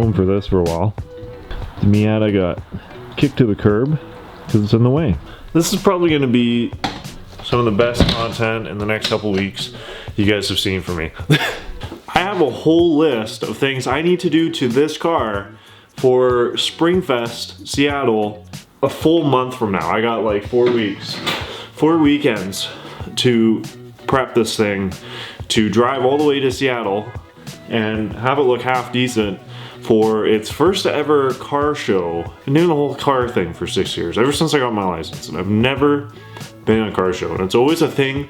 home for this for a while. The Miata got kicked to the curb because it's in the way. This is probably going to be some of the best content in the next couple weeks you guys have seen from me. I have a whole list of things I need to do to this car for Springfest Seattle a full month from now. I got like 4 weeks, 4 weekends to prep this thing, to drive all the way to Seattle and have it look half decent for its first ever car show. I've been doing the whole car thing for 6 years, ever since I got my license, and I've never been in a car show. And it's always a thing,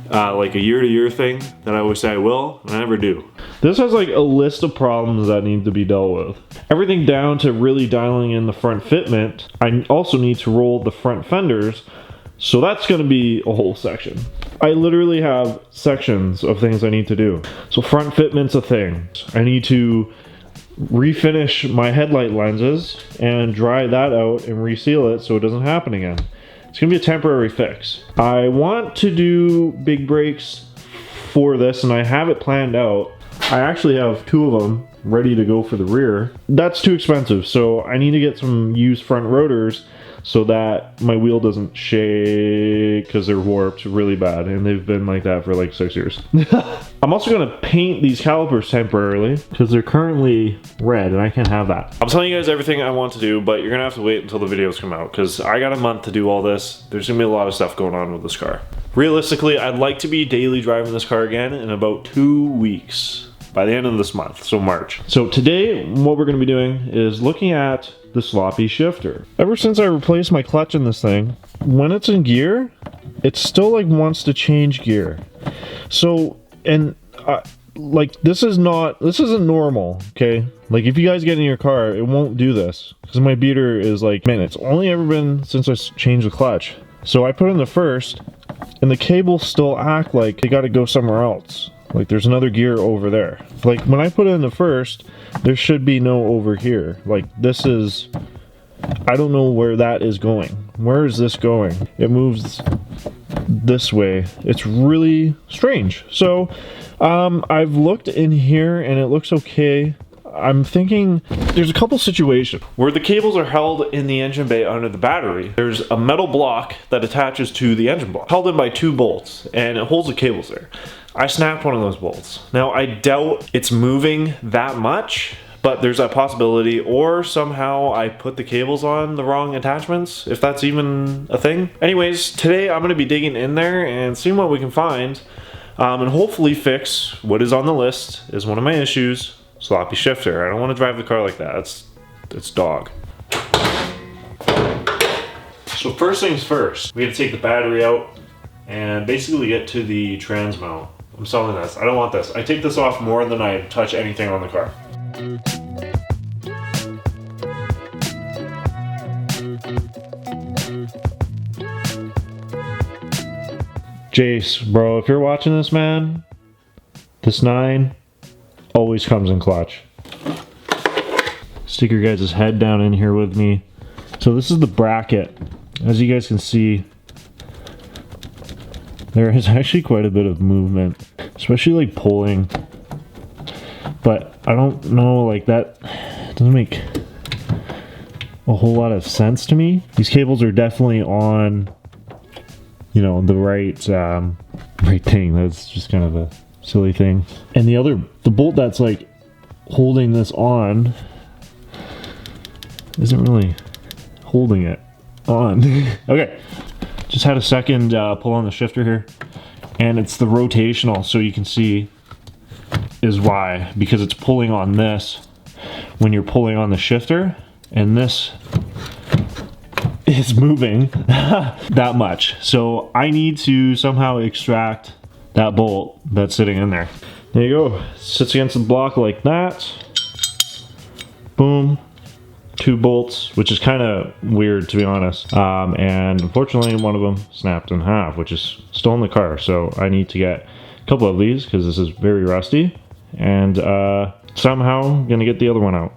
like a year-to-year thing that I always say I will, and I never do. This has like a list of problems that need to be dealt with. Everything down to really dialing in the front fitment. I also need to roll the front fenders, so that's gonna be a whole section. I literally have sections of things I need to do. So front fitment's a thing. I need to refinish my headlight lenses and dry that out and reseal it so it doesn't happen again. It's gonna be a temporary fix. I want to do big brakes for this, and I have it planned out. I actually have 2 of them ready to go for the rear. That's too expensive, so I need to get some used front rotors so that my wheel doesn't shake because they're warped really bad, and they've been like that for like 6 years. I'm also gonna paint these calipers temporarily because they're currently red and I can't have that. I'm telling you guys everything I want to do, but you're gonna have to wait until the videos come out because I got a month to do all this. There's gonna be a lot of stuff going on with this car. Realistically, I'd like to be daily driving this car again in about 2 weeks. By the end of this month, so March. So today, what we're gonna be doing is looking at the sloppy shifter. Ever since I replaced my clutch in this thing, when it's in gear, it still like wants to change gear. So, and like this isn't normal, okay? Like if you guys get in your car, it won't do this because my beater is like, man, it's only ever been since I changed the clutch. So I put in the first, and the cables still act like they gotta go somewhere else. Like there's another gear over there. Like when I put it in the first, there should be no over here. Like this is, I don't know where that is going. Where is this going? It moves this way. It's really strange. So I've looked in here and it looks okay. I'm thinking there's a couple situations where the cables are held in the engine bay under the battery. There's a metal block that attaches to the engine block, held in by 2 bolts, and it holds the cables there. I snapped one of those bolts. Now I doubt it's moving that much, but there's a possibility, or somehow I put the cables on the wrong attachments, if that's even a thing. Anyways, today I'm gonna be digging in there and seeing what we can find, and hopefully fix what is on the list is one of my issues. Sloppy shifter. I don't want to drive the car like that. It's dog. So first things first, we have to take the battery out and basically get to the trans mount. I'm selling this. I don't want this. I take this off more than I touch anything on the car. Jace, bro, if you're watching this, man, this 9 always comes in clutch. Stick your guys' head down in here with me. So this is the bracket. As you guys can see, there is actually quite a bit of movement, especially like pulling. But I don't know, like that doesn't make a whole lot of sense to me. These cables are definitely on, you know, the right thing. That's just kind of a silly thing. And the bolt that's like holding this on isn't really holding it on. Okay, just had a second pull on the shifter here, and it's the rotational, so you can see is why, because it's pulling on this when you're pulling on the shifter, and this is moving that much. So I need to somehow extract that bolt that's sitting in there. There you go. Sits against the block like that. Boom. 2 bolts, which is kind of weird to be honest. And unfortunately one of them snapped in half, which is still in the car. So I need to get a couple of these because this is very rusty. And somehow I'm gonna get the other one out.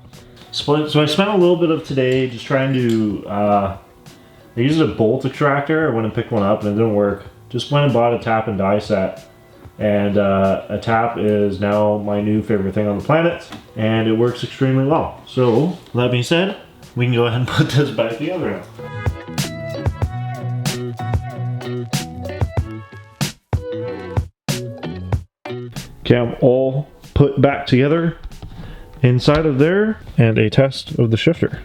So I spent a little bit of today just trying to, I used a bolt extractor. I went and picked one up and it didn't work. Just went and bought a tap and die set And a tap is now my new favorite thing on the planet, and it works extremely well. So, that being said, we can go ahead and put this back together now. Okay, I'm all put back together inside of there, and a test of the shifter.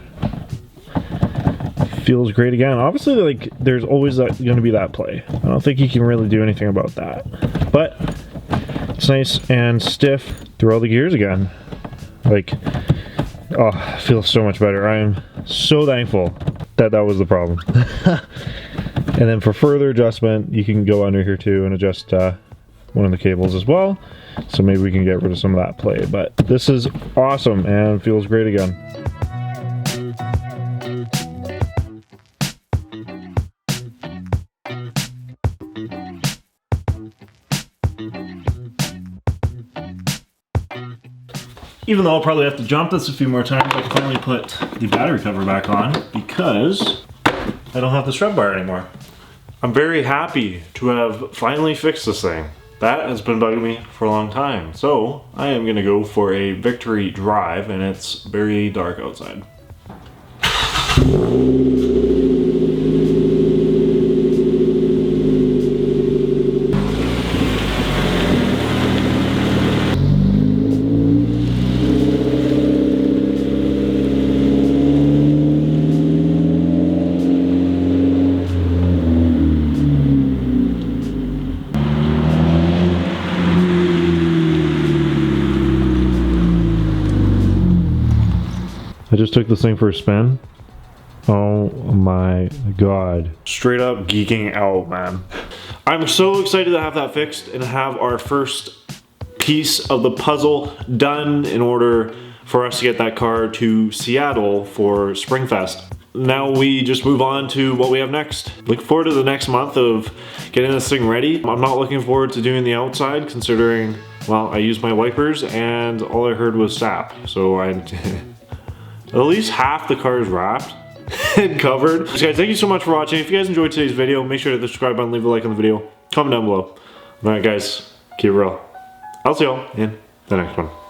Feels great again. Obviously, like, there's always going to be that play. I don't think you can really do anything about that. But it's nice and stiff through all the gears again. Like, oh, it feels so much better. I am so thankful that that was the problem. And then for further adjustment, you can go under here too and adjust one of the cables as well. So maybe we can get rid of some of that play. But this is awesome and feels great again. Even though I'll probably have to jump this a few more times, I can finally put the battery cover back on because I don't have the strut bar anymore. I'm very happy to have finally fixed this thing. That has been bugging me for a long time. So I am gonna go for a victory drive, and it's very dark outside. I just took this thing for a spin. Oh my god. Straight up geeking out, man. I'm so excited to have that fixed and have our first piece of the puzzle done in order for us to get that car to Seattle for Springfest. Now we just move on to what we have next. Look forward to the next month of getting this thing ready. I'm not looking forward to doing the outside considering, well, I used my wipers and all I heard was sap. So at least half the car is wrapped and covered. So guys, thank you so much for watching. If you guys enjoyed today's video, make sure to hit the subscribe button, leave a like on the video, comment down below. Alright guys, keep it real. I'll see y'all in the next one.